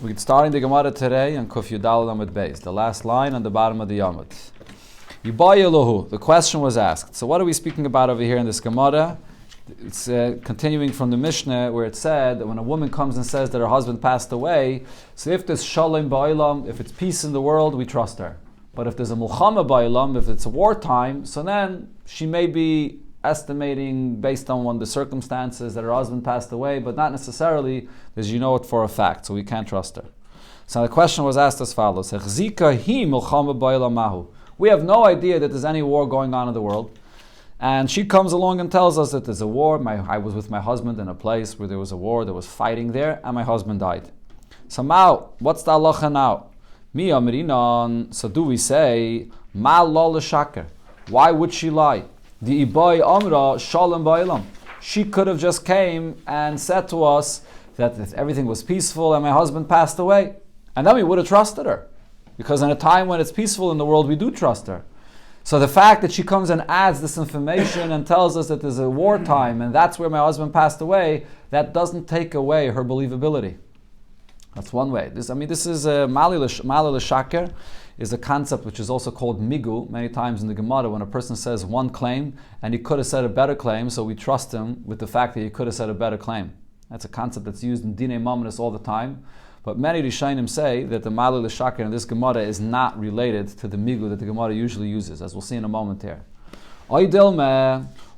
We're starting the Gemara today on Kuf Yudal Amud Beis, the last line on the bottom of the Yamud. Yibai Elohu, the question was asked. So what are we speaking about over here in this Gemara? It's continuing from the Mishnah where it said that when a woman comes and says that her husband passed away, so if there's shalom ba'ilam, if it's peace in the world, we trust her. But if there's a mulchama ba'ilam, if it's a wartime, so then she may be estimating based on the circumstances that her husband passed away, but not necessarily as you know it for a fact, so we can't trust her. So the question was asked as follows: we have no idea that there's any war going on in the world, and she comes along and tells us that there's a war. I was with my husband in a place where there was a war, there was fighting there, and my husband died. So now, what's the halacha now? Mi amrinan. So do we say ma lo l'shaker? Why would she lie? The ibai amra shalom ba'ilam. She could have just came and said to us that everything was peaceful and my husband passed away, and then we would have trusted her, because in a time when it's peaceful in the world, we do trust her. So the fact that she comes and adds this information and tells us that there's a wartime and that's where my husband passed away, that doesn't take away her believability. That's one way. This is mali l'shaker, is a concept which is also called migu many times in the Gemara, when a person says one claim and he could have said a better claim, so we trust him with the fact that he could have said a better claim. That's a concept that's used in Dinei Mamonos all the time. But many Rishonim say that the mali l'shaker in this Gemara is not related to the migu that the Gemara usually uses, as we'll see in a moment here.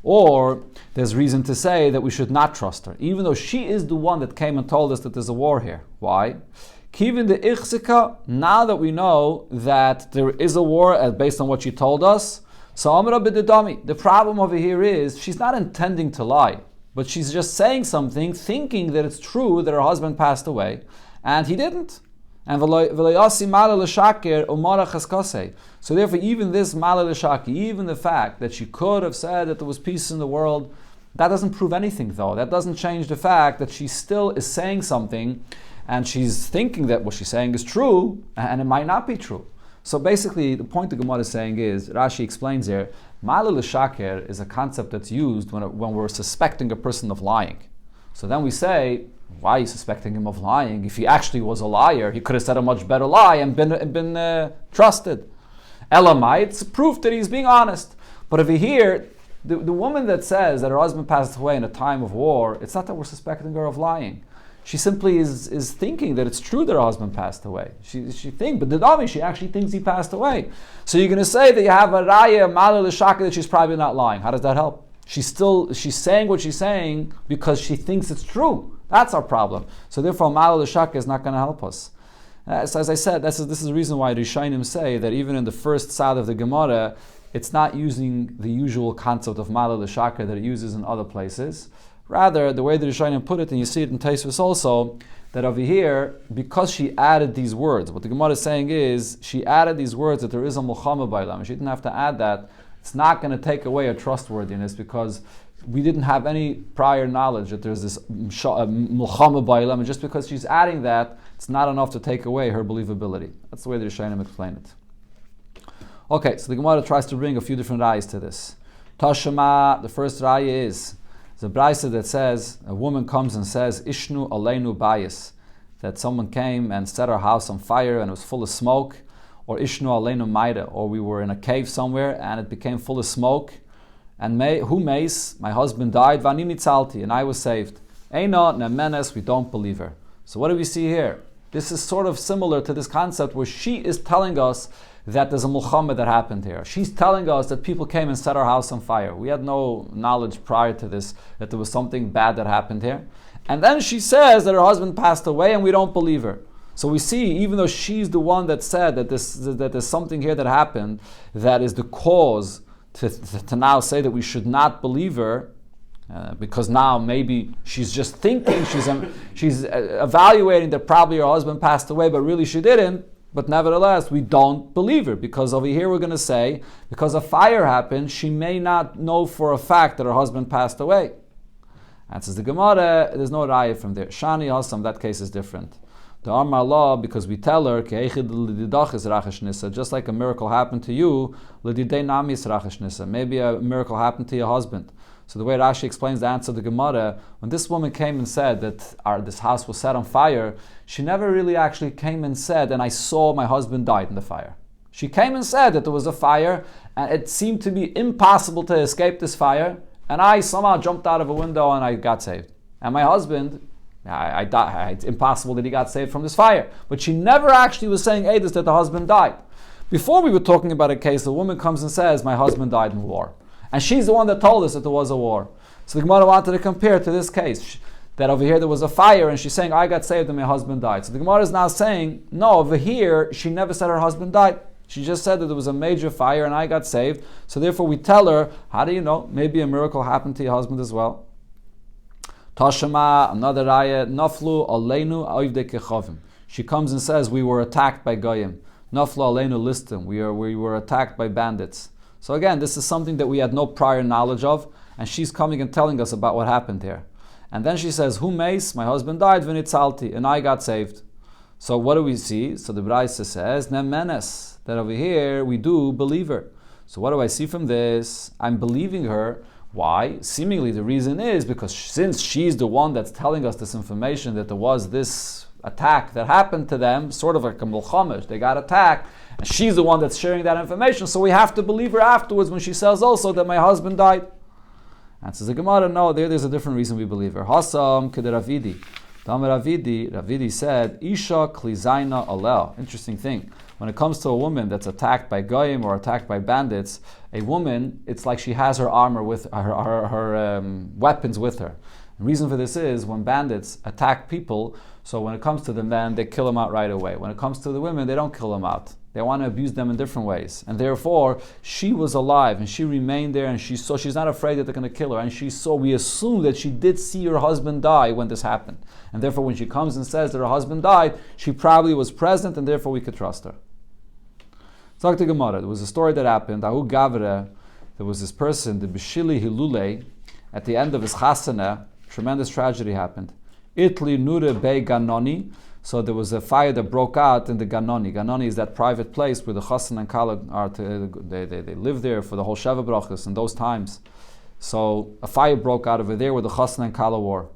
Or there's reason to say that we should not trust her, even though she is the one that came and told us that there's a war here. Why? Kivin the ichzika, now that we know that there is a war based on what she told us, so amra b'dedami. The problem over here is she's not intending to lie, but she's just saying something thinking that it's true that her husband passed away, and he didn't. And so therefore, even this mala l'shaki, even the fact that she could have said that there was peace in the world, that doesn't prove anything though. That doesn't change the fact that she still is saying something, and she's thinking that what she's saying is true, and it might not be true. So basically, the point the Gemara is saying is, Rashi explains here, mala l'shaker is a concept that's used when we're suspecting a person of lying. So then we say, why are you suspecting him of lying? If he actually was a liar, he could have said a much better lie and been trusted. Elamai, it's proof that he's being honest. But over here, the woman that says that her husband passed away in a time of war, it's not that we're suspecting her of lying. She simply is thinking that it's true that her husband passed away. She thinks, but the she actually thinks he passed away. So you're going to say that you have a raya, mala l'shaka, that she's probably not lying. How does that help? She's saying what she's saying because she thinks it's true. That's our problem. So therefore, mala l'shaka is not going to help us. So as I said, this is the reason why Rishonim say that even in the first side of the Gemara, it's not using the usual concept of mala l'shaka that it uses in other places. Rather, the way the Rishonim put it, and you see it in Tosfos also, that over here, because she added these words, what the Gemara is saying is, she added these words that there is a mulchama bailam. She didn't have to add that. It's not going to take away her trustworthiness, because we didn't have any prior knowledge that there's this mulchama bailam, and just because she's adding that, it's not enough to take away her believability. That's the way the Rishonim explain it. Okay, so the Gemara tries to bring a few different rayas to this. Tashema, the first raya is the brayso that says, a woman comes and says, Ishnu aleinu bayis, that someone came and set our house on fire and it was full of smoke, or Ishnu aleinu maida, or we were in a cave somewhere and it became full of smoke, and who mace? My husband died, vani nitzalti, and I was saved. Eina nemenes, we don't believe her. So what do we see here? This is sort of similar to this concept where she is telling us that there's a mulchama that happened here. She's telling us that people came and set our house on fire. We had no knowledge prior to this that there was something bad that happened here. And then she says that her husband passed away and we don't believe her. So we see, even though she's the one that said that there's something here that happened that is the cause to now say that we should not believe her, because now maybe she's just thinking, she's evaluating that probably her husband passed away, but really she didn't. But nevertheless, we don't believe her, because over here we're going to say, because a fire happened, she may not know for a fact that her husband passed away. And says the Gemara, there's no raya from there. Shani Hasam, that case is different. The Amar law, because we tell her, just like a miracle happened to you, maybe a miracle happened to your husband. So the way Rashi explains the answer to the Gemara, when this woman came and said that this house was set on fire, she never really actually came and said, and I saw my husband died in the fire. She came and said that there was a fire, and it seemed to be impossible to escape this fire, and I somehow jumped out of a window and I got saved. And my husband, I died. It's impossible that he got saved from this fire. But she never actually was saying Eidos that the husband died. Before we were talking about a case, a woman comes and says, my husband died in war. And she's the one that told us that there was a war. So the Gemara wanted to compare to this case, that over here there was a fire, and she's saying, I got saved and my husband died. So the Gemara is now saying, no, over here, she never said her husband died. She just said that there was a major fire and I got saved. So therefore we tell her, how do you know? Maybe a miracle happened to your husband as well. Tashema, another ayah, Naflu aleinu oivdei kechavim. She comes and says, we were attacked by goyim. Naflu aleinu listim. We were attacked by bandits. So again, this is something that we had no prior knowledge of, and she's coming and telling us about what happened here. And then she says, Hu meis, my husband died, v'nitzalti, and I got saved. So what do we see? So the Braisa says, Nemenes, that over here we do believe her. So what do I see from this? I'm believing her. Why? Seemingly the reason is because since she's the one that's telling us this information that there was this attack that happened to them, sort of like a milchama, they got attacked, and she's the one that's sharing that information, so we have to believe her afterwards when she says also that my husband died. And says the Gemara, no, there's a different reason we believe her. Hasam kede Ravidi. Ravidi said, Isha klizaina alel. Interesting thing. When it comes to a woman that's attacked by goyim or attacked by bandits, a woman, it's like she has her armor with her weapons with her. The reason for this is when bandits attack people, so when it comes to the men, they kill them out right away. When it comes to the women, they don't kill them out. They want to abuse them in different ways. And therefore, she was alive and she remained there, and she's not afraid that they're going to kill her. And we assume that she did see her husband die when this happened. And therefore, when she comes and says that her husband died, she probably was present, and therefore we could trust her. Talk to Gemara. There was a story that happened. Ahu Gavre, there was this person, the Bishili Hilule, at the end of his chasana, tremendous tragedy happened. Itli Nure Bei Ganoni. So there was a fire that broke out in the Ganoni. Ganoni is that private place where the Chassan and Kala are. They live there for the whole Sheva Brachas in those times. So a fire broke out over there where the Chassan and Kala were.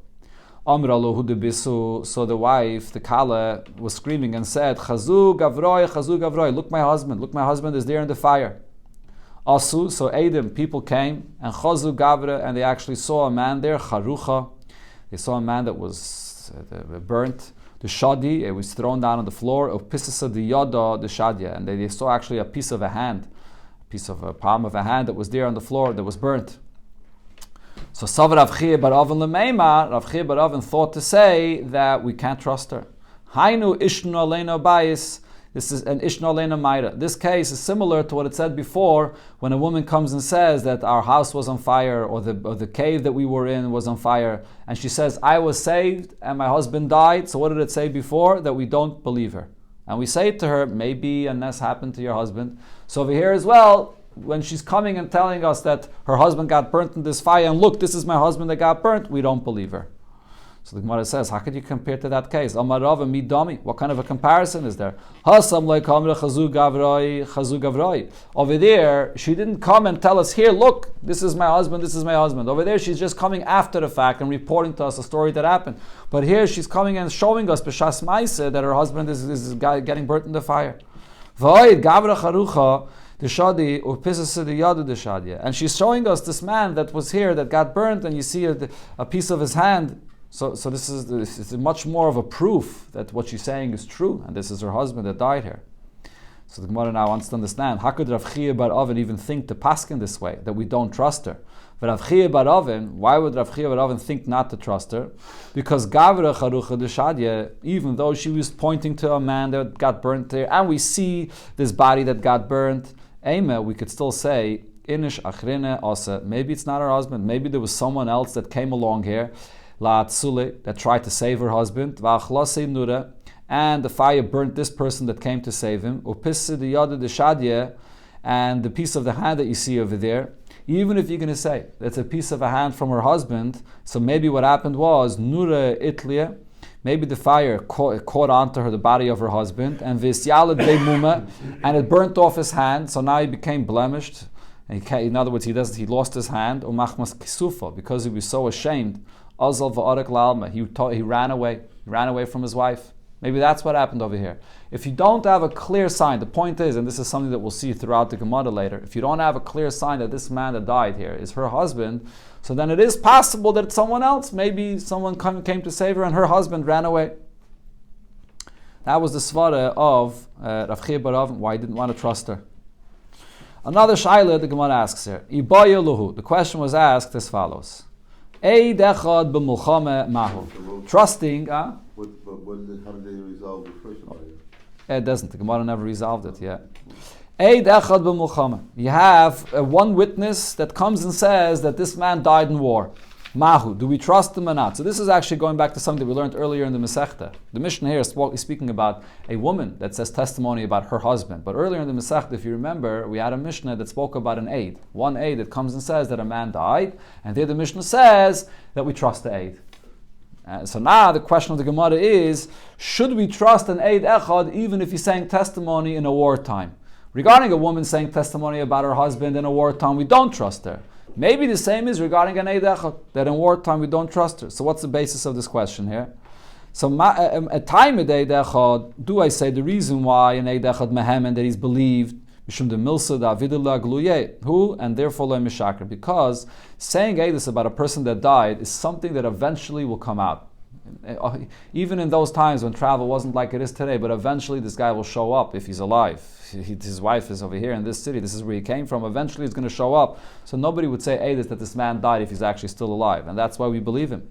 So the wife, the Kala, was screaming and said, Chazu Gavroi, look my husband is there in the fire. Asu, so Eidim, people came, and Chazu Gavre, and they actually saw a man there, Charucha. They saw a man that was burnt. The shadi, it was thrown down on the floor. Of pisasa the yada, the shadya, and they saw actually a piece of a hand, a palm of a hand that was there on the floor that was burnt. So Savar Rav Chiya bar Oven lemeima, Rav Chiya bar Oven thought to say that we can't trust her. Hainu ishnu aleinu bayis. This is an ishnu aleinu mayra. This case is similar to what it said before when a woman comes and says that our house was on fire or the cave that we were in was on fire, and she says, I was saved and my husband died. So what did it say before? That we don't believe her. And we say to her, maybe a mess happened to your husband. So over here as well, when she's coming and telling us that her husband got burnt in this fire, and look, this is my husband that got burnt, we don't believe her. So the Gemara says, how could you compare to that case? Amar Rava midami. What kind of a comparison is there? Hasam lekamre chazu gavroi. Over there, she didn't come and tell us, here, look, this is my husband. Over there, she's just coming after the fact and reporting to us a story that happened. But here, she's coming and showing us b'shas ma'aseh that her husband is getting burnt in the fire. V'oid gavra charucha. And she's showing us this man that was here that got burnt, and you see a piece of his hand. So this is much more of a proof that what she's saying is true, and this is her husband that died here. So the Gemara now wants to understand, how could Rav Chiya bar Oven even think to paskin this way, that we don't trust her? But Rav Chiya bar Oven, why would Rav Chiya bar Oven think not to trust her? Because Gavra Charucha Deshadya, even though she was pointing to a man that got burnt there, and we see this body that got burnt, we could still say, Inish Achrine Asa, maybe it's not her husband, maybe there was someone else that came along here, La Tsule, that tried to save her husband, Va'achlase Nura, and the fire burnt this person that came to save him, Upisse the Yada de Shadye, and the piece of the hand that you see over there, even if you're going to say that's a piece of a hand from her husband, so maybe what happened was, Nura Itlia, maybe the fire caught onto her, the body of her husband, and visyalad beimuma, and it burnt off his hand, so now he became blemished. And in other words, he lost his hand, umachmas kisufa, because he was so ashamed. Azal va'arak la'alma, he ran away from his wife. Maybe that's what happened over here. If you don't have a clear sign, the point is, and this is something that we'll see throughout the Gemara later, if you don't have a clear sign that this man that died here is her husband, so then it is possible that it's someone else. Maybe someone came to save her and her husband ran away. That was the svara of Rav Chia bar Avin, why he didn't want to trust her. Another shaila the Gemara asks here. Ibaya luhu. The question was asked as follows. Eid echad b'mulchama mahu. Trusting, how did they resolve the first one? It doesn't. The Gemara never resolved it yet. Eid echad b'mulchama. You have one witness that comes and says that this man died in war. Mahu. Do we trust him or not? So this is actually going back to something we learned earlier in the Masechta. The Mishnah here is speaking about a woman that says testimony about her husband. But earlier in the Masechta, if you remember, we had a Mishnah that spoke about an aid. One aid that comes and says that a man died. And there the Mishnah says that we trust the aid. So now the question of the Gemara is, should we trust an aid echad even if he's saying testimony in a wartime? Regarding a woman saying testimony about her husband in a wartime, we don't trust her. Maybe the same is regarding an eid echad, that in wartime we don't trust her. So what's the basis of this question here? So a time of eid echad, do I say the reason why an eid echad mehem and that he's believed, mishum de milsa da avidullah gluye, who and therefore lo mishakar, because saying eidus about a person that died is something that eventually will come out. Even in those times when travel wasn't like it is today, but eventually this guy will show up if he's alive. His wife is over here in this city, this is where he came from, eventually he's going to show up. So nobody would say Eidus that this man died if he's actually still alive, and that's why we believe him.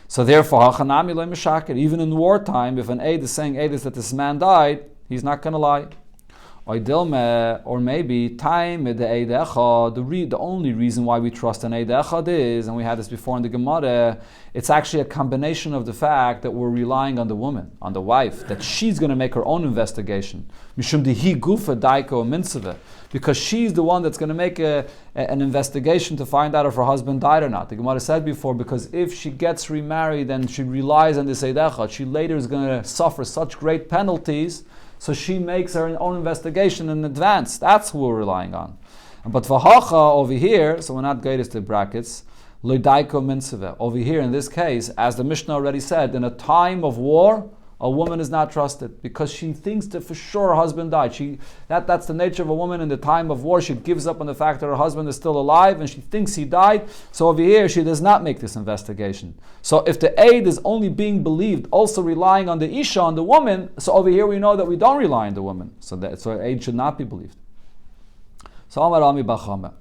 So therefore, even in wartime, if an Eid is saying Eidus that this man died, he's not going to lie. Or maybe time the only reason why we trust an Eid Echad is, and we had this before in the Gemara, it's actually a combination of the fact that we're relying on the woman, on the wife, that she's going to make her own investigation. Mishum dihi gufa daiko minsava, because she's the one that's going to make an investigation to find out if her husband died or not. The Gemara said before, because if she gets remarried and she relies on this Eid Echad, she later is going to suffer such great penalties. So she makes her own investigation in advance. That's who we're relying on. But v'hacha over here, so we're not greatest to brackets, loidaiko minseve. Over here in this case, as the Mishnah already said, in a time of war, a woman is not trusted because she thinks that for sure her husband died. That's the nature of a woman in the time of war. She gives up on the fact that her husband is still alive and she thinks he died. So over here, she does not make this investigation. So if the aid is only being believed, also relying on the isha, on the woman, so over here we know that we don't rely on the woman. So aid should not be believed. So Amar Ami Bachama.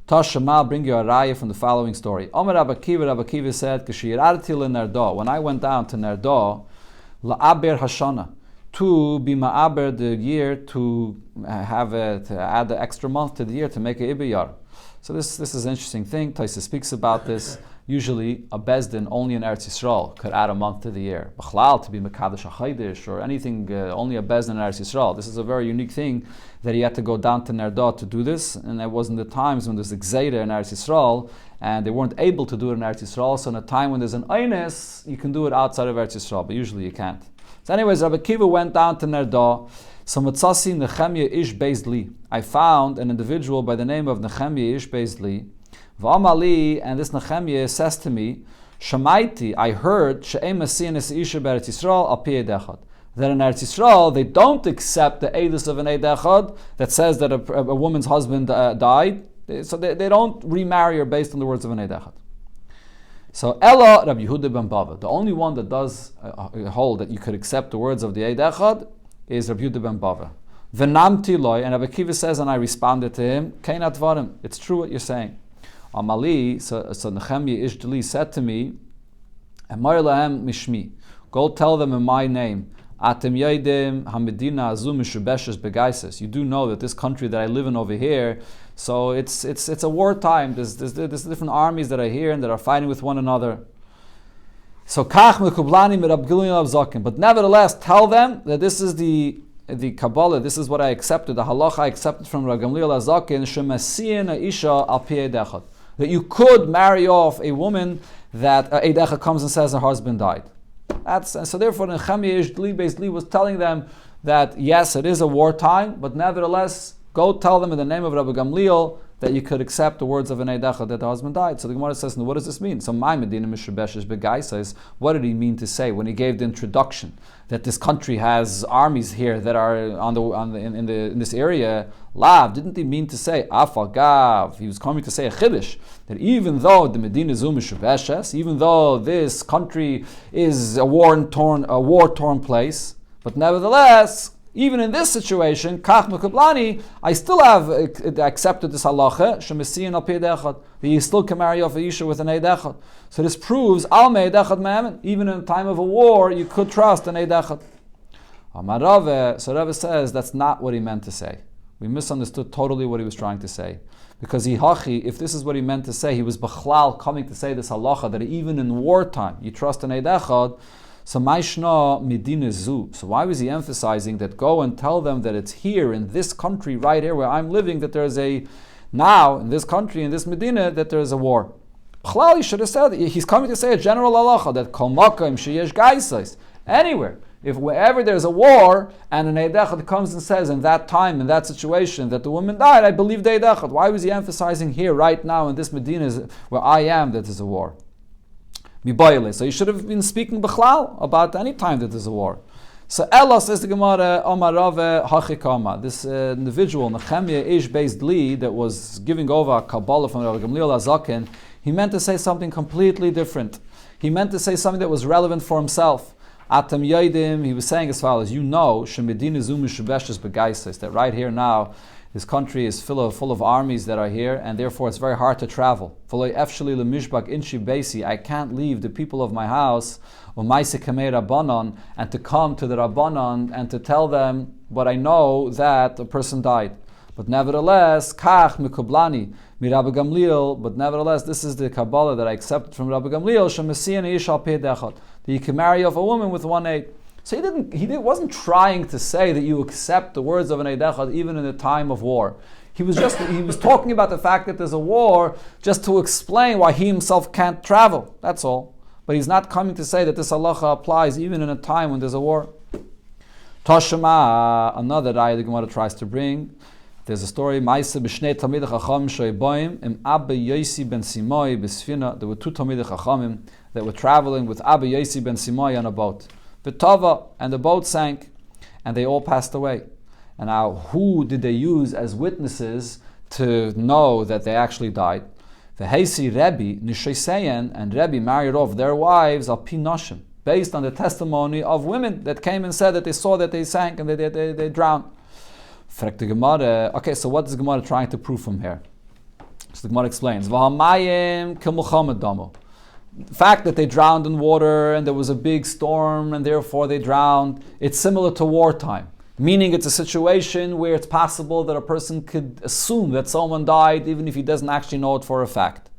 Tashama, bring you a raya from the following story. Amar Rabbi Kiva said, when I went down to Nerdo, La'aber Hashana, to be ma'aber the year, to add the extra month to the year to make a ibiyar. So this is an interesting thing. Taisa speaks about this. Usually a bezdin only in Eretz Yisrael could add a month to the year. B'chlal, to be mekadosh hachaydish or anything, only a bezdin in Eretz Yisrael. This is a very unique thing that he had to go down to Nerdo to do this, and that wasn't the times when there's Gzeira in Eretz Yisrael, and they weren't able to do it in Eretz Yisrael. So in a time when there's an Eines, you can do it outside of Eretz Yisrael, but usually you can't. So anyways, Rabbi Kiva went down to Nerdo. So Matzasi Nechemia Ish Beis Li. I found an individual by the name of Nechemia Ish Beis Li. V'amali, and this Nechemia says to me, Shamaiti, I heard She'em Asiyan Es Isha B'Eretz Yisrael Al Pi Eid Echad. That in Eretz Yisrael, they don't accept the Eidus of an Eid Echad that says that a woman's husband died. So they don't remarry her based on the words of an Eid Echad. So Ella Rabbi Yehuda ben Bava, the only one that does hold that you could accept the words of the Eid Echad is Rabbi Yehuda ben Bava. V'namti loy, and Rabbi Kiva says, and I responded to him, Keinat varim, it's true what you're saying. Amali, so Nechemia Ish Deli said to me, Amar lahem mishmi, go tell them in my name, Atem Yaidim Hamedina Azu Mishubeshes Begaises. You do know that this country that I live in over here, so it's a wartime. There's different armies that are here and that are fighting with one another. So Kach Mekublani Mirab Gilin Zakim. But nevertheless, tell them that this is the Kabbalah, this is what I accepted, the halacha I accepted from Rav Gamliel Azakin, Shemasiyin Isha Al Pi Eid Echad. That you could marry off a woman that Eid Echad comes and says her husband died. So therefore, Nechemia Ish Dli basically was telling them that yes, it is a wartime, but nevertheless, go tell them in the name of Rabbi Gamliel that you could accept the words of an Eidechad that the husband died. So the Gemara says, no, what does this mean? So my Medina Mishabeshesh Begaisais, what did he mean to say when he gave the introduction that this country has armies here that are in this area? Lav, didn't he mean to say Afagav? He was coming to say a Chiddush, that even though the Medina Zu Mishabeshes, even though this country is a war-torn place, but nevertheless, even in this situation, Kach Mekublani, I still have accepted this halacha, Shemesiyan al Peidechad, that you still can marry off a Isha with an Eidechad. So this proves, Al Meidechad Me'amen, even in a time of a war, you could trust an Eidechad. Amar Rave, so Rave says that's not what he meant to say. We misunderstood totally what he was trying to say. Because if this is what he meant to say, he was Bechlal coming to say this halacha, that even in wartime, you trust an Eidechad. So Maishna Medina Zu. So why was he emphasizing that go and tell them that it's here in this country right here where I'm living, that there's now in this country, in this Medina, that there's a war? Chlal, he should have said, he's coming to say a general halacha that Kol Makom Sheyesh Gaisais, anywhere, if wherever there's a war and an Eidechad comes and says in that time, in that situation, that the woman died, I believe the Eidechad. Why was he emphasizing here right now in this Medina where I am that there's a war? So you should have been speaking Bechlal about any time that there's a war. So Ella says the Gemara, Omar Rave Hachikama, this individual, Nehemiah Ish-based Li, that was giving over a Kabbalah from Rabbi Gamliel Azaken, he meant to say something completely different. He meant to say something that was relevant for himself. Atam Yaidim, he was saying as follows, you know, Shemedina Zu Mishabeshes Begaisais, that right here now, this country is full of armies that are here, and therefore it's very hard to travel. I can't leave the people of my house, and to come to the Rabbanon and to tell them what I know that a person died. But nevertheless, Kach Mekublani mi Rabbi Gamliel, but nevertheless, this is the Kabbalah that I accepted from Rabbi Gamliel, Shemesiyan Ish al Peidechad, that you can marry off a woman with one aid. So he wasn't trying to say that you accept the words of an Eidechad even in the time of war. He was talking about the fact that there's a war just to explain why he himself can't travel. That's all. But he's not coming to say that this halacha applies even in a time when there's a war. Toshima, another ayah the Gemara tries to bring. There's a story, Maisa b'shnei Talmidei Chacham shoyboim im Abba Yosi ben Simoi b'sfina. There were two Talmidei Chachamim that were traveling with Abba Yosi ben Simoi on a boat. V'tava, and the boat sank, and they all passed away. And now, who did they use as witnesses to know that they actually died? The Heisi Rebbe Nishayseyan, and Rebbe married off their wives al pi noshim, based on the testimony of women that came and said that they saw that they sank and they drowned. Okay, so what is Gemara trying to prove from here? So the Gemara explains, V'hamayim k'mulchamad damo. The fact that they drowned in water and there was a big storm and therefore they drowned, it's similar to wartime. Meaning it's a situation where it's possible that a person could assume that someone died even if he doesn't actually know it for a fact.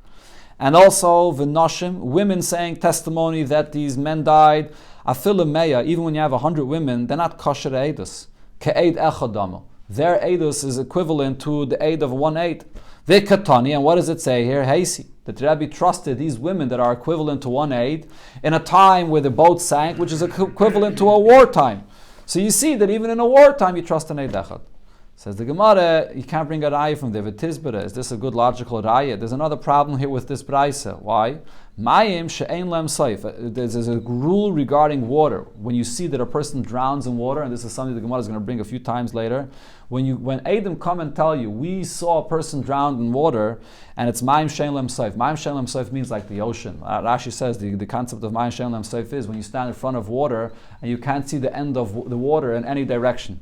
And also, v'noshim, women saying testimony that these men died, afilu meya, even when you have 100 women, they're not kosher eidus. Ke'eid echadamo. Their eidus is equivalent to the aid of 1/8. V'katani, and what does it say here? Heisi, that Rabbi trusted these women that are equivalent to 1/8 in a time where the boat sank, which is equivalent to a wartime. So you see that even in a wartime you trust an Eidechad. Says the Gemara, you can't bring a raya from there. V'tizbara, is this a good logical raya? There's another problem here with this brayso. Why? Mayim she'ein lem saif. There's a rule regarding water. When you see that a person drowns in water, and this is something the Gemara is going to bring a few times later, when Adam come and tell you, we saw a person drowned in water, and it's mayim she'ein lem saif. Mayim she'ein lem saif means like the ocean. Rashi says the concept of mayim she'ein lem saif is when you stand in front of water and you can't see the end of the water in any direction.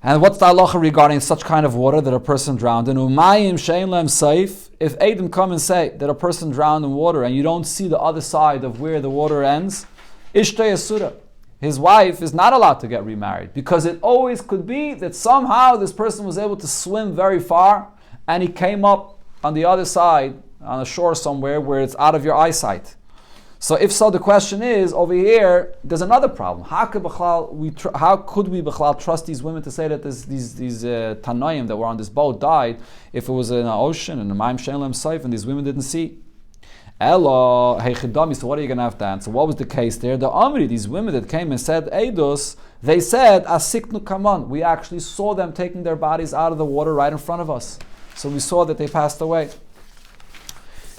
And what's the halacha regarding such kind of water that a person drowned in? Umayim she'ein lem saif. If Adam come and say that a person drowned in water and you don't see the other side of where the water ends, ishtay asura. His wife is not allowed to get remarried because it always could be that somehow this person was able to swim very far and he came up on the other side on a shore somewhere where it's out of your eyesight. So if so, the question is, over here, there's another problem. How could we Bechlal trust these women to say that these Tanoim that were on this boat died if it was in an ocean and the Mayim She'ein lem saif and these women didn't see? Elo, hey chidami, so what are you going to have to answer? What was the case there? The Amri, these women that came and said Eidos, they said, Asiknu kaman, we actually saw them taking their bodies out of the water right in front of us. So we saw that they passed away.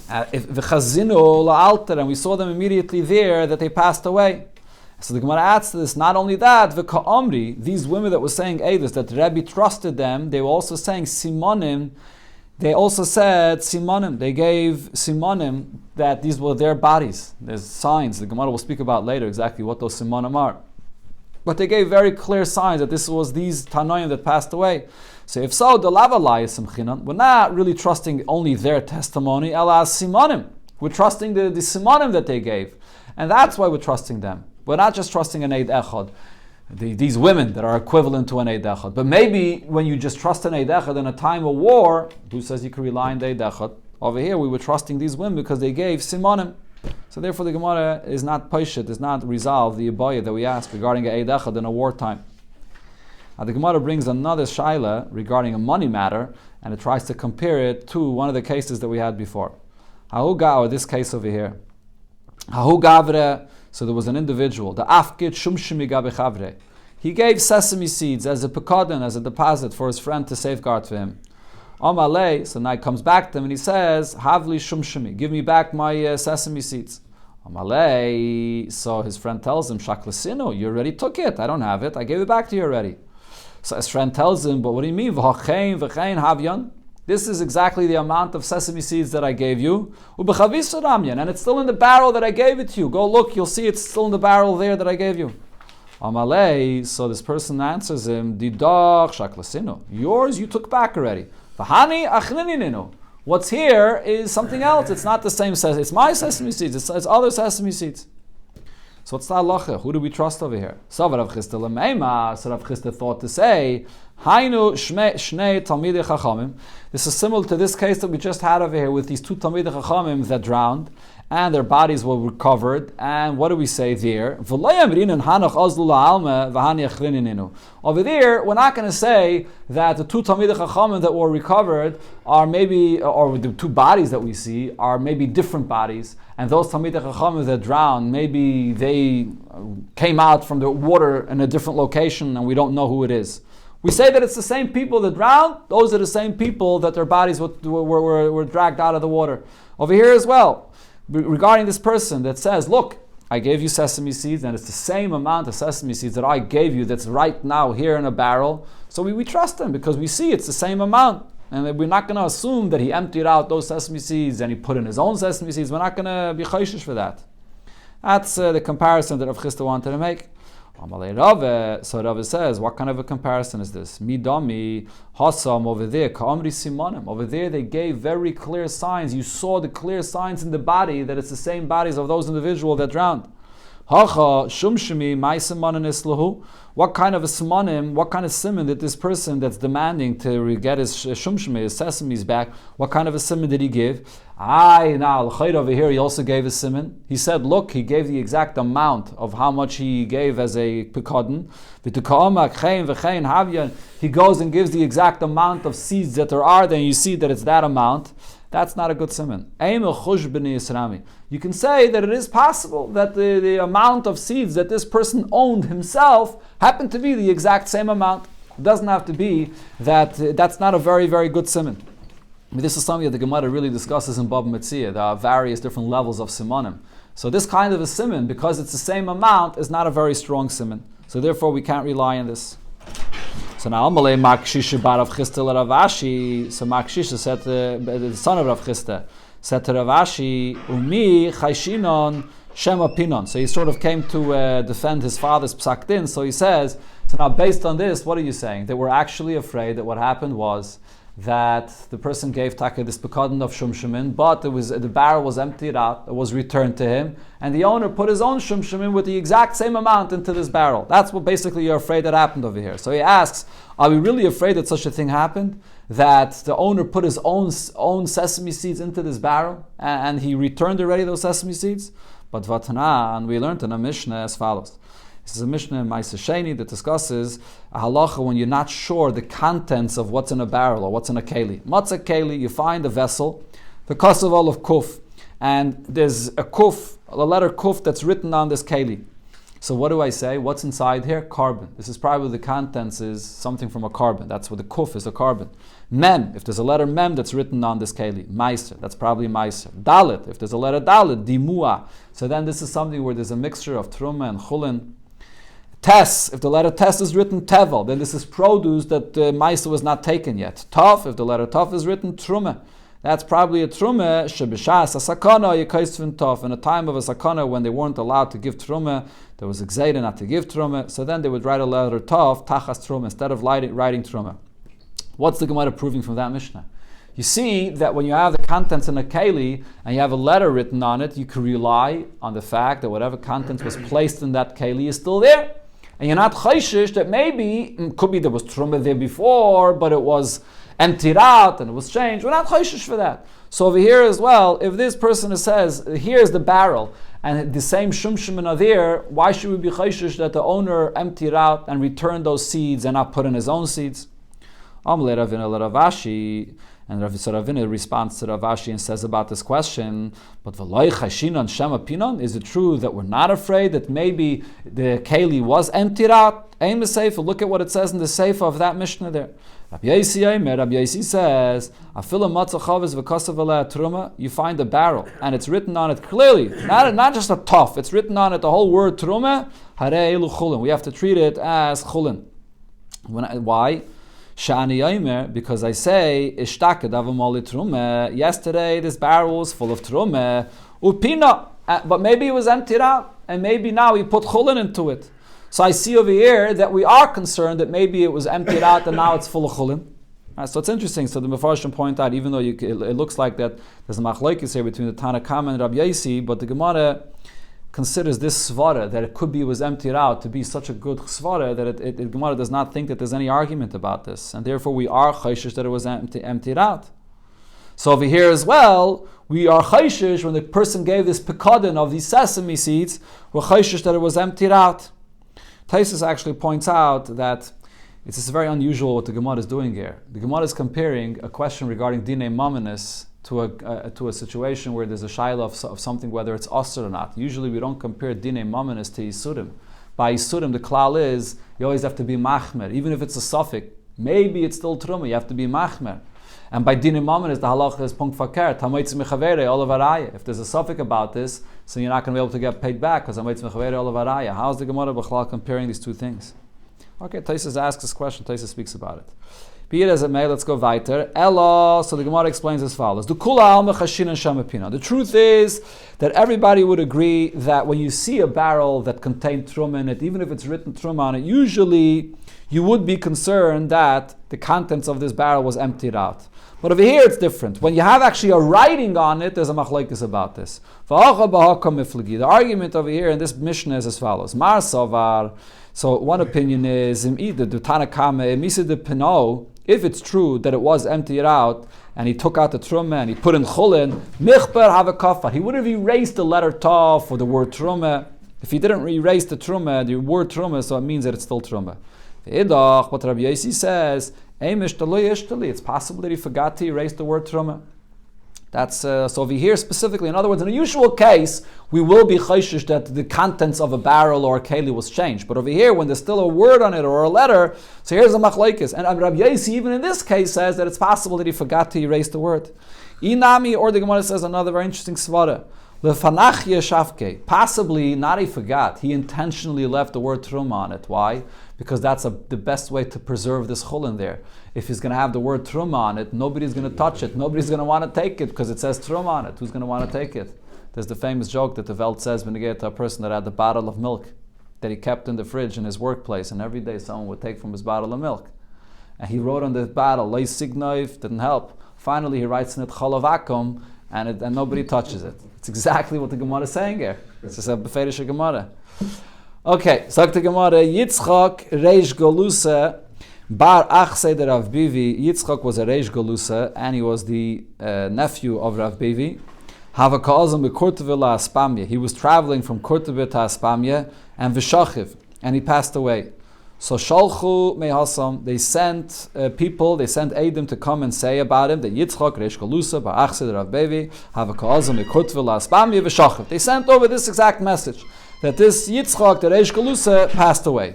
And we saw them immediately there that they passed away. So the Gemara adds to this, not only that, these women that were saying Eidos, that Rebbe trusted them, they were also saying Simonim. They also said Simonim. They gave Simonim that these were their bodies. There's signs. The Gemara will speak about later exactly what those Simonim are. But they gave very clear signs that this was these Tanoim that passed away. So if so, we're not really trusting only their testimony, elas Simonim. We're trusting the Simonim that they gave. And that's why we're trusting them. We're not just trusting an Eid Echad. These women that are equivalent to an Eid Echad. But maybe when you just trust an Eid Echad in a time of war, who says you can rely on the Eid Echad? Over here we were trusting these women because they gave Simonim. So therefore the Gemara is not Paishet, is not resolved the Ibayah that we ask regarding an Eid Echad in a wartime. Now the Gemara brings another Shaila regarding a money matter, and it tries to compare it to one of the cases that we had before. Or this case over here. So there was an individual, the Afkid Shumshimi Gabe Chavre. He gave sesame seeds as a pekadon, as a deposit for his friend to safeguard for him. Amalei, so now he comes back to him and he says, Havli Shumshimi, give me back my sesame seeds. Amalei, so his friend tells him, Shaklasino, you already took it, I don't have it, I gave it back to you already. So his friend tells him, but what do you mean? V'hachein havyan? This is exactly the amount of sesame seeds that I gave you. And it's still in the barrel that I gave it to you. Go look, you'll see it's still in the barrel there that I gave you. Amalei, so this person answers him, Didach shaklasino. Yours you took back already. V'hani achnininu. What's here is something else. It's not the same sesame. It's my sesame seeds. It's other sesame seeds. So what's the halacha? Who do we trust over here? So Rav Chisda l'meima. So Rav Chisda thought to say, Hainu shnei talmidei chachamim. This is similar to this case that we just had over here with these two talmidei chachamim that drowned, and their bodies were recovered. And what do we say there? Over there, we're not going to say that the two talmidei chachamim that were recovered are maybe, or the two bodies that we see are maybe different bodies. And those talmidei chachamim that drowned, maybe they came out from the water in a different location and we don't know who it is. We say that it's the same people that drowned, those are the same people that their bodies were dragged out of the water. Over here as well, regarding this person that says, look, I gave you sesame seeds and it's the same amount of sesame seeds that I gave you that's right now here in a barrel. So we trust him because we see it's the same amount. And we're not going to assume that he emptied out those sesame seeds and he put in his own sesame seeds. We're not going to be chayshish for that. That's the comparison that Rav Chisda wanted to make. So Rav says, what kind of a comparison is this? Midami, Hasam over there, Ka'amri Simonim. Over there they gave very clear signs. You saw the clear signs in the body that it's the same bodies of those individuals that drowned. Hacha Shumshimi, my Simonim Islahu. What kind of a simonim, what kind of simon did this person that's demanding to get his shumshmi, his sesames back, what kind of a simon did he give? Now over here he also gave a simon. He said, look, he gave the exact amount of how much he gave as a pekadon. He goes and gives the exact amount of seeds that there are, then you see that it's that amount. That's not a good simon. You can say that it is possible that the amount of seeds that this person owned himself happened to be the exact same amount. It doesn't have to be that. That's not a very, very good simon. I mean, this is something that the Gemara really discusses in Bava Metzia. There are various different levels of simonim. So this kind of a simon, because it's the same amount, is not a very strong simon. So therefore we can't rely on this. So now Amalei Makshisha bar Rav Chisda Ravashi. So Makshisha said to the son of Rav Chisda, said to Ravashi, Umi Chayshinon Shema Pinon. So he sort of came to defend his father's psak din. So he says, so now based on this, what are you saying? They were actually afraid that what happened was that the person gave Taka this pekadon of shumshimin, but the barrel was emptied out, it was returned to him, and the owner put his own shumshimin with the exact same amount into this barrel. That's what basically you're afraid that happened over here. So he asks, are we really afraid that such a thing happened? That the owner put his own sesame seeds into this barrel, and he returned already those sesame seeds? But Vatanan, we learned in a Mishnah as follows. This is a Mishnah in Ma'aseh Sheni that discusses a halacha when you're not sure the contents of what's in a barrel or what's in a keli. Matzah keli, you find a vessel, the kasaval of kuf, and there's a kuf, a letter kuf that's written on this keli. So what do I say? What's inside here? Carbon. This is probably the contents is something from a carbon. That's what the kuf is, a carbon. Mem, if there's a letter mem that's written on this keli. Meiser, that's probably meiser. Dalet, if there's a letter dalet, dimua. So then this is something where there's a mixture of truma and chulin. Tes, if the letter tes is written tevel, then this is produce that meiser was not taken yet. Tov, if the letter tov is written truma. That's probably a truma, shebishas, a sakana, yekaisvin tov. In a time of a sakana when they weren't allowed to give truma, there was a gzeira not to give truma, so then they would write a letter tov, tachas truma, instead of writing truma. What's the Gemara proving from that Mishnah? You see that when you have the contents in a keli and you have a letter written on it, you can rely on the fact that whatever contents was placed in that keli is still there. And you're not chayshish that maybe, could be there was truma there before, but it was emptied out and it was changed. We're not chayshish for that. So over here as well, if this person says, here's the barrel, and the same shumshim are there, why should we be chayshish that the owner emptied out and returned those seeds and not put in his own seeds? Amle Ravina Ravashi, and Rav Ravina responds to Ravashi and says about this question, but v'loy chashinon shema pinon, is it true that we're not afraid that maybe the keli was emptied out? Aim the sefer, look at what it says in the sefer of that Mishnah there. Rabbi Yosi says, you find a barrel, and it's written on it clearly, not just a tof, it's written on it the whole word truma, we have to treat it as chulin. Why? Because I say, yesterday this barrel was full of truma, upina, but maybe it was emptied out, and maybe now we put chulin into it. So I see over here that we are concerned that maybe it was emptied out and now it's full of chulin. So it's interesting. So the Mefarshim point out, even though it looks like that there's a machlokes here between the Tana Kama and Rabbi Yosi, but the Gemara considers this svara, that it could be it was emptied out, to be such a good svara that the Gemara does not think that there's any argument about this. And therefore we are chayshish that it was emptied out. So over here as well, we are chayshish when the person gave this pekadon of these sesame seeds, we're chayshish that it was emptied out. Taisus actually points out that it's very unusual what the Gemara is doing here. The Gemara is comparing a question regarding dinei mamanis to a situation where there's a shaila of something, whether it's osur or not. Usually we don't compare dinei mamanis to yisurim. By yisurim, the klal is you always have to be machmer, even if it's a suffix. Maybe it's still truma. You have to be machmer. And by dinei mamanis, the halacha is punkt fakir tamoitz mechavere olavaraya. If there's a suffix about this, so you're not going to be able to get paid back because tamoitz mechavere olavaraya. How is the Gemara b'chlal comparing these two things? Okay, Taisus asks this question. Taisus speaks about it. Be it as it may, let's go weiter. Ella, so the Gemara explains as follows. The truth is that everybody would agree that when you see a barrel that contained truma in it, even if it's written truma on it, usually you would be concerned that the contents of this barrel was emptied out. But over here it's different. When you have actually a writing on it, there's a machlokes about this. The argument over here in this Mishnah is as follows. Mar Savar. So one opinion is if it's true that it was emptied out and he took out the truma and he put in chulin, michber have a kafar. He would have erased the letter tav for the word truma. If he didn't erase the truma, the word truma, so it means that it's still truma. But Rabbi Yosi says, it's possible that he forgot to erase the word truma. That's so over here specifically. In other words, in a usual case, we will be chayshish that the contents of a barrel or a keli was changed. But over here, when there's still a word on it or a letter, so here's a machlokes. And Rabbi Yosi, even in this case, says that it's possible that he forgot to erase the word. Inami, or the Gemara says another very interesting svara. Lefanach yeshavke. Possibly not he forgot. He intentionally left the word truma on it. Why? Because that's the best way to preserve this chulin there. If he's going to have the word truma on it, nobody's going to touch it. Nobody's going to want to take it because it says truma on it. Who's going to want to take it? There's the famous joke that the Welt says when you get to a person that had the bottle of milk that he kept in the fridge in his workplace, and every day someone would take from his bottle of milk. And he wrote on the bottle, Lei Signoif, didn't help. Finally, he writes in it, Cholovakum, and nobody touches it. It's exactly what the Gemara is saying here. It's just a beferish Gemara. Okay, sagt the Gemara, Yitzchak Reish Golusa Bar Achse de Rav Bivi. Yitzchak was a Reish Golusa, and he was the nephew of Rav Bivi. Havakazim beKurtevila Aspamya. He was traveling from Kurteve to Aspamya and Vishachiv, and he passed away. So Shalchu Mehasam, they sent people, they sent Eidim to come and say about him that Yitzchak Reish Golusa Bar Achse de Rav Bivi Havakazim beKurtevila Aspamya Vishachiv. They sent over this exact message. that this Yitzchak, the Reish Galusa, passed away.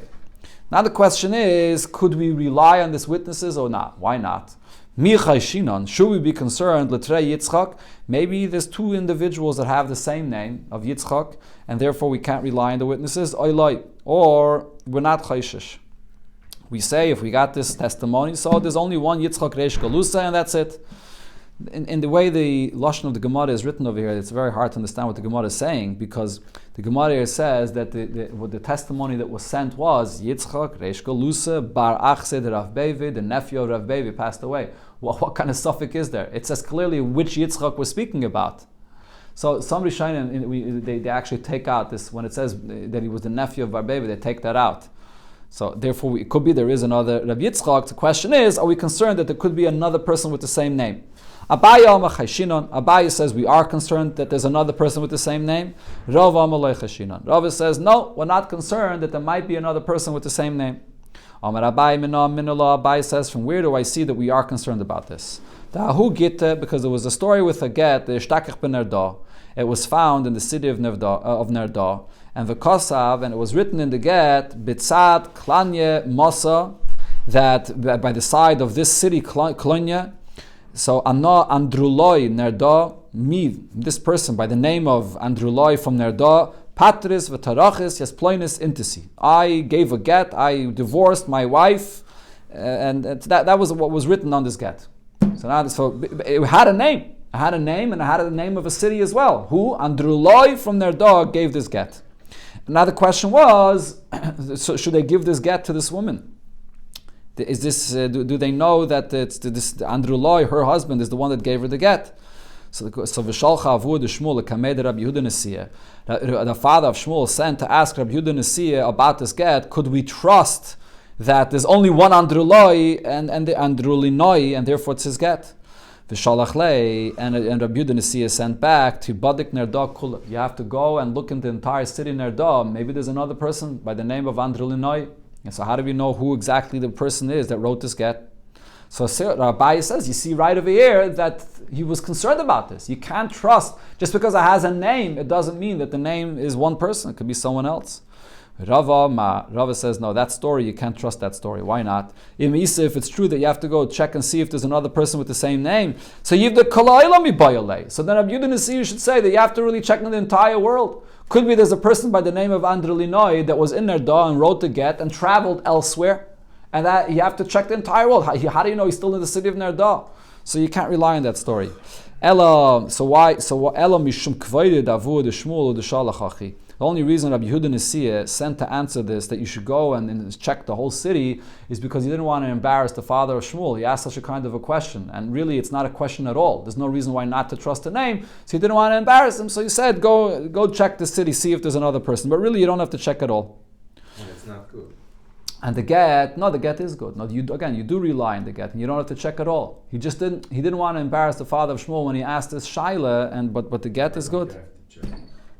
Now the question is, could we rely on these witnesses or not? Why not? Should we be concerned, Letrei Yitzchak? Maybe there's two individuals that have the same name of Yitzchak, and therefore we can't rely on the witnesses, or we're not chayshish. We say if we got this testimony, so there's only one Yitzchak Reish Galusa, and that's it. In the way the Lashon of the Gemara is written over here, it's very hard to understand what the Gemara is saying, because the Gemara here says that the testimony that was sent was Yitzchak Reish Galusa Bar Achsed Rav Bevi, the nephew of Rav Bevi, passed away. Well, what kind of suffix is there? It says clearly which Yitzchak we're speaking about. So some Rishonim, they actually take out this, when it says that he was the nephew of Bar Bevi, they take that out. So therefore it could be there is another Rav Yitzchak. The question is, are we concerned that there could be another person with the same name? Abaye says we are concerned that there's another person with the same name. Rava says no, we're not concerned that there might be another person with the same name. Abaye says, from where do I see that we are concerned about this? Because there was a story with a get, the Shtakach ben Nerda. It was found in the city of Nerda, and the Kosav, and it was written in the get, Bitzad Klanye Mosa, that by the side of this city, Klanye. So Anna Andruloi Nerda, this person by the name of Andruloi from Nerda, Patris v'tarachis yasploinis intisi. I gave a get, I divorced my wife, and that was what was written on this get. So it had a name. It had a name, and it had the name of a city as well. Who? Andruloi from Nerda gave this get. Now the question was, so should they give this get to this woman? Is this? Do they know that it's this Andruloi, her husband, is the one that gave her the get? So v'shalcha avu de Shmuel kamed Rabbi Yehuda Nesiya. The father of Shmuel sent to ask Rabbi Yehuda Nesiya about this get. Could we trust that there's only one Andruloi and the Andrulinoi, and therefore it's his get? V'shalach lei, and Rabbi Yehuda Nesiya sent back to Badik Nerda Kula. You have to go and look in the entire city Nerda. Maybe there's another person by the name of Andrulinoi. And so how do we know who exactly the person is that wrote this get? So Rabbi says, you see right over here that he was concerned about this. You can't trust, just because it has a name, it doesn't mean that the name is one person. It could be someone else. Rava says, no, that story, you can't trust that story. Why not? If it's true that you have to go check and see if there's another person with the same name, so you've the Kalailami Bayale. So then Rabbi Yehuda Nesiya should say that you have to really check in the entire world. Could be there's a person by the name of Andrulinoi that was in Nerda and wrote the get and traveled elsewhere, and that you have to check the entire world. How do you know he's still in the city of Nerda? So you can't rely on that story. Ella, so why? So Ella mishum kvayded avu de Shmuel de Shalachachi. The only reason Rabbi Yehuda Nesiya sent to answer this, that you should go and check the whole city, is because he didn't want to embarrass the father of Shmuel. He asked such a kind of a question, and really it's not a question at all. There's no reason why not to trust the name, so he didn't want to embarrass him, so he said, go check the city, see if there's another person. But really you don't have to check at all. And it's not good. And the get is good. No, you do rely on the get, and you don't have to check at all. He didn't want to embarrass the father of Shmuel when he asked this shaila, but the get is good.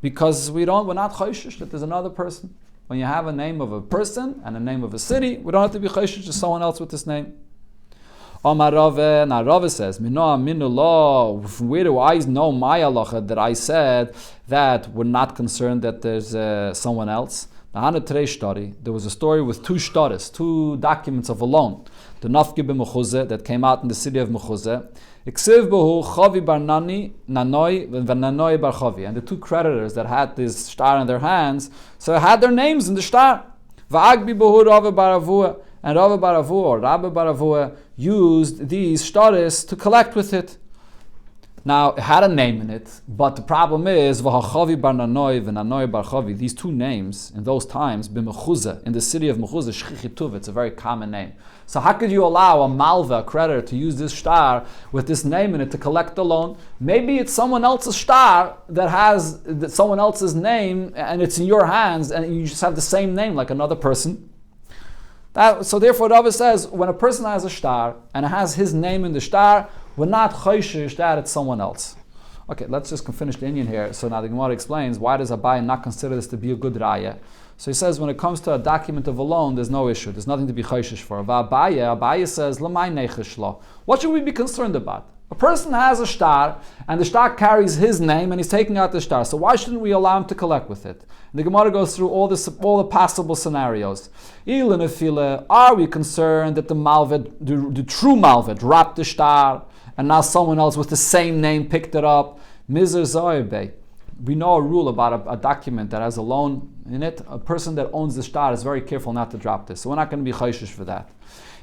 Because we're not chayshish that there's another person. When you have a name of a person and a name of a city, we don't have to be chayshish to someone else with this name. Omar Rava, now Rava says, from where do I know my halacha that I said that we're not concerned that there's someone else? There was a story with two shtaris, two documents of a loan. The Nafki b'Mechuzeh that came out in the city of Mechuzeh. Iksiv bohu Chavi bar Nanoi v'Nanoi bar Chavi. And the two creditors that had this shtar in their hands, so it had their names in the shtar. V'agbi bohu Rava bar Avua. And Rava bar Avua or Rabbi bar Avua used these shtaris to collect with it. Now, it had a name in it, but the problem is, V'hachavi bar Nanoi v'Nanoi bar Chavi, these two names, in those times, b'Mechuzeh, in the city of Mechuzeh, Shchichituv, it's a very common name. So how could you allow a malva, a creditor, to use this shtar with this name in it to collect the loan? Maybe it's someone else's shtar that has someone else's name, and it's in your hands, and you just have the same name like another person. So therefore, Rava says, when a person has a shtar, and it has his name in the shtar, we're not chayshish that it's someone else. Okay, let's just finish the Indian here. So now the Gemara explains, why does Abaye not consider this to be a good raya? So he says, when it comes to a document of a loan, there's no issue. There's nothing to be chayshish for. Abaye says, L'may nechesh lo. What should we be concerned about? A person has a shtar, and the shtar carries his name, and he's taking out the shtar. So why shouldn't we allow him to collect with it? And the Gemara goes through all the possible scenarios. Are we concerned that the malved, the true malved, dropped the shtar, and now someone else with the same name picked it up? Mizer zoybe. We know a rule about a document that has a loan in it. A person that owns the shtar is very careful not to drop this. So we're not going to be chayshish for that.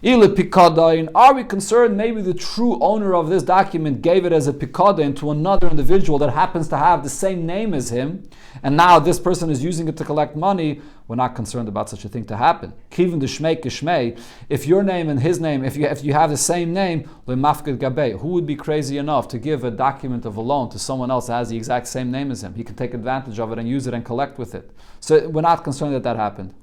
Are we concerned maybe the true owner of this document gave it as a pikadon to another individual that happens to have the same name as him, and now this person is using it to collect money? We're not concerned about such a thing to happen. Kivin the shmei kishmei. If your name and his name, if you have the same name, who would be crazy enough to give a document of a loan to someone else that has the exact same name as him? He can take advantage of it and use it and collect with it. So we're not concerned that happened.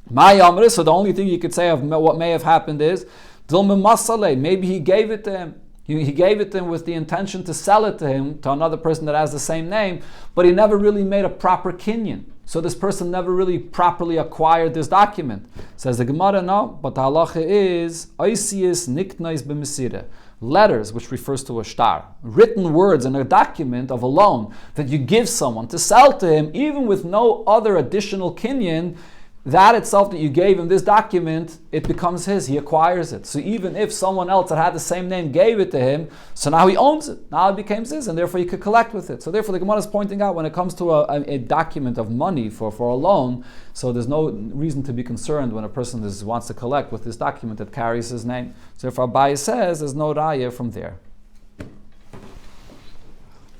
So the only thing you could say of what may have happened is, maybe he gave it to him. He gave it to him with the intention to sell it to him, to another person that has the same name, but he never really made a proper kinyan. So this person never really properly acquired this document. Says the Gemara, no, but the halacha is, oisius niknais b'mesira. Letters, which refers to a shtar, written words in a document of a loan that you give someone to sell to him, even with no other additional kinyan, that itself that you gave him this document, it becomes his. He acquires it. So even if someone else that had the same name gave it to him, so now he owns it. Now it becomes his, and therefore he could collect with it. So therefore the Gemara is pointing out when it comes to a document of money for a loan, so there's no reason to be concerned when a person wants to collect with this document that carries his name. So therefore Abaye says there's no raya from there.